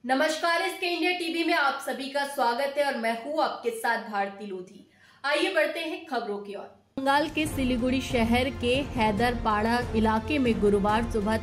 नमस्कार, इसके India TV में आप सभी का स्वागत है और मैं हूं आपके साथ भारती लोधी। आइए बढ़ते हैं खबरों की ओर। बंगाल के सिलीगुड़ी शहर के हैदरपाड़ा इलाके में गुरुवार सुबह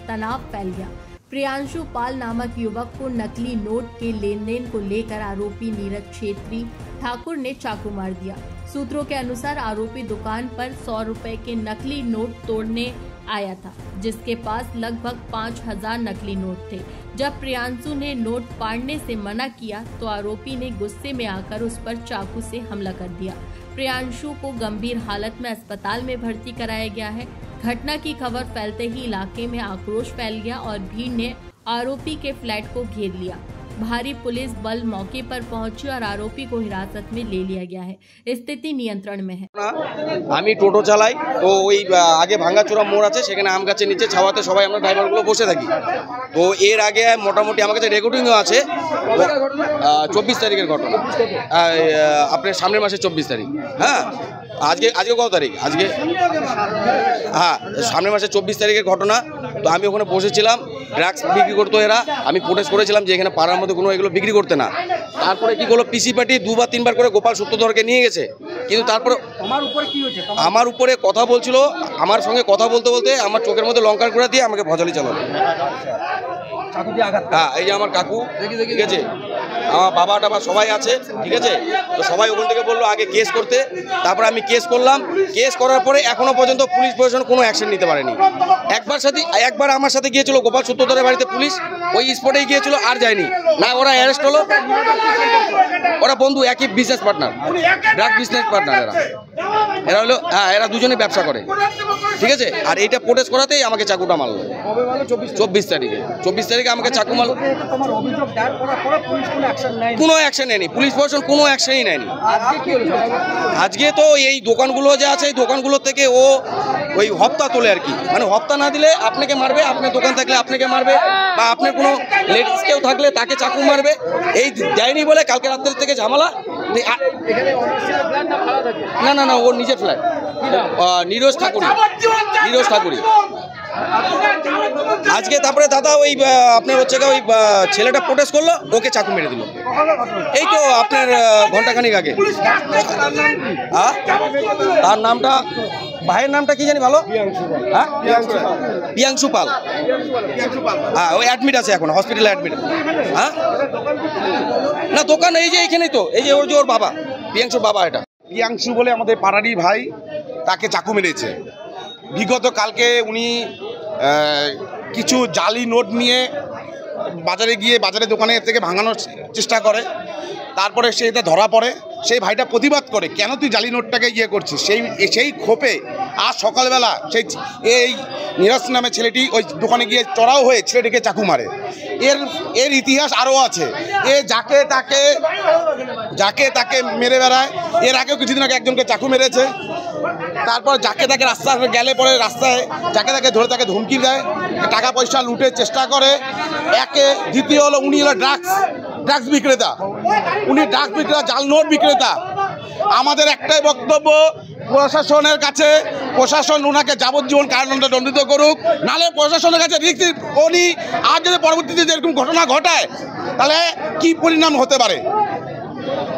तनाव फैल गया। प्रियांशु पाल नामक युवक को नकली नोट के लेन देन को लेकर आरोपी नीरज छेत्री ठाकुर ने चाकू मार दिया। सूत्रों के अनुसार आरोपी दुकान पर 100 रुपए के नकली नोट तोड़ने आया था, जिसके पास लगभग 5000 नकली नोट थे। जब प्रियांशु ने नोट फाड़ने से मना किया तो आरोपी ने गुस्से में आकर उस पर चाकू से हमला कर दिया। प्रियांशु को गंभीर हालत में अस्पताल में भर्ती कराया गया है। घटना की खबर फैलते ही इलाके में आक्रोश फैल गया और भीड़ ने आरोपी के फ्लैट को घेर लिया। भारी पुलिस बल मौके पर पहुंची और आरोपी को हिरासत में ले लिया गया है। स्थिति नियंत्रण में है। আমি টোটো চালাই, তো ওই আগে ভাঙ্গাচোরা মোড় আছে, সেখানে আম গাছের নিচে ছাওয়াতে সবাই আমরা ড্রাইভারগুলো বসে থাকি। তো এর আগে মোটামুটি আমার কাছে রেকর্ডিংও আছে। 24 তারিখের ঘটনা, আপনার সামনের মাসের 24 তারিখ। হ্যাঁ, আজকে কত তারিখ? আজকে হ্যাঁ, সামনের মাসের 24 তারিখের ঘটনা। তো আমি ওখানে বসেছিলাম, ড্রাগস বিক্রি করতো এরা। আমি প্রোটেস্ট করেছিলাম যে এখানে পাড়ার মধ্যে কোনো এগুলো বিক্রি করতে না। তারপরে কি করলো, পিসি পার্টি 2 বা 3 বার করে গোপাল সূত্রধরকে নিয়ে গেছে। কিন্তু তারপরে আমার উপরে কথা বলছিল, আমার সঙ্গে কথা বলতে বলতে আমার চোখের মধ্যে লঙ্কার গুঁড়া দিয়ে আমাকে ভজালি চালালো। হ্যাঁ, এই যে আমার কাকু, ঠিক আছে, আমার বাবা টাবা সবাই আছে, ঠিক আছে। তো সবাই ওখান থেকে বললো আগে কেস করতে, তারপরে আমি কেস করলাম। কেস করার পরে এখনো পর্যন্ত পুলিশ প্রশাসন কোনো অ্যাকশন নিতে পারেনি। একবার আমার সাথে গিয়েছিল গোপাল সূত্রধরের বাড়িতে পুলিশ, ওই স্পটেই গিয়েছিল, আর যায়নি না। ওরা অ্যারেস্ট হলো, ওরা বন্ধু, একই business partner, drug business partner এরা হলো। হ্যাঁ, এরা দুজনে ব্যবসা করে, ঠিক আছে। আর এইটা প্রোটেস্ট করাতেই আমাকে চাকুটা মারলো 24 তারিখে। 24 তারিখে আমাকে চাকু মারলো, কোনো অ্যাকশন নেয়নি পুলিশ প্রশাসন, কোনো অ্যাকশনই নেয়নি। আজকে তো এই দোকানগুলো যে আছে, এই দোকানগুলো থেকে ও ওই হপ্তা তোলে আর কি, মানে হপ্তা না দিলে আপনাকে মারবে, আপনার দোকান থাকলে আপনাকে মারবে, বা আপনার কোনো লেডিস কেউ থাকলে তাকে চাকু মারবে। এই দেয়নি বলে কালকে রাত্রের থেকে ঝামেলা। না না না, ওর নিজের ফ্ল্যাট, নীরজ ঠাকুরি। আজকে তারপরে দাদা ওই আপনার হচ্ছে ওই ছেলেটা প্রোটেস্ট করলো, ওকে চাকু মেরে দিল। এই তো আপনার ঘন্টাখানিক আগে। তার নামটা, ভাইয়ের নামটা কি জানি ভালো, হ্যাঁ, প্রিয়াংশু পাল। হ্যাঁ, ওই অ্যাডমিট আছে এখন, হসপিটালে অ্যাডমিট। হ্যাঁ না, দোকান এই যে এইখানেই তো, এই যে ওর বাবা, প্রিয়াংশুর বাবা। এটা প্রিয়াংশু বলে আমাদের পাড়ারই ভাই, তাকে চাকু মেরেছে। বিগত কালকে উনি কিছু জালি নোট নিয়ে বাজারে দোকানে থেকে ভাঙানোর চেষ্টা করে। তারপরে সে এটা ধরা পড়ে। সেই ভাইটা প্রতিবাদ করে, কেন তুই জালি নোটটাকে করছিস। সেই ক্ষোভে আজ সকালবেলা এই নীরজ নামে ছেলেটি ওই দোকানে গিয়ে চড়াও হয়ে ছেলেটিকে চাকু মারে। এর ইতিহাস আরও আছে। এ যাকে তাকে মেরে বেড়ায়। এর আগেও কিছুদিন আগে একজনকে চাকু মেরেছে। তারপর যাকে তাকে রাস্তা গেলে পরে রাস্তায় যাকে তাকে ধরে তাকে ধমকি দেয়, টাকা পয়সা লুটের চেষ্টা করে। দ্বিতীয় হলো উনি হলো ড্রাগস বিক্রেতা, জাল নোট বিক্রেতা। আমাদের একটাই বক্তব্য, প্রশাসনের কাছে, প্রশাসন ওনাকে যাবজ্জীবন কারাদণ্ডে দণ্ডিত করুক, নাহলে প্রশাসনের কাছে রিস্ক উনি আর যদি পরবর্তীতে যেরকম ঘটনা ঘটায় তাহলে কি পরিণাম হতে পারে,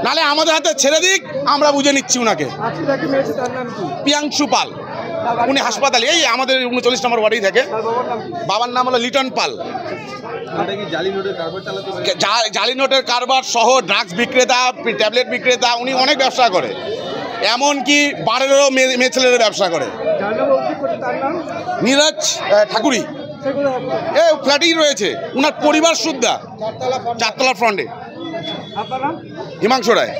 নাহলে আমাদের হাতে ছেড়ে দিক, আমরা বুঝে নিচ্ছি ওনাকে। প্রিয়াংশু পাল, উনি হাসপাতালে, এই আমাদের 39 নম্বর ওয়ার্ডেই থাকে। বাবার নাম হলো লিটন পাল। জালি নোটের কারবার সহ ড্রাগস বিক্রেতা, ট্যাবলেট বিক্রেতা, উনি অনেক ব্যবসা করে। এমনকি বারেরও মেয়ে ছেলেরও ব্যবসা করে। নীরজ ঠাকুরি ফ্ল্যাটেই রয়েছে, উনার পরিবার সুদ্ধা 4তলা ফ্রন্টে। হিমাংশু রায়।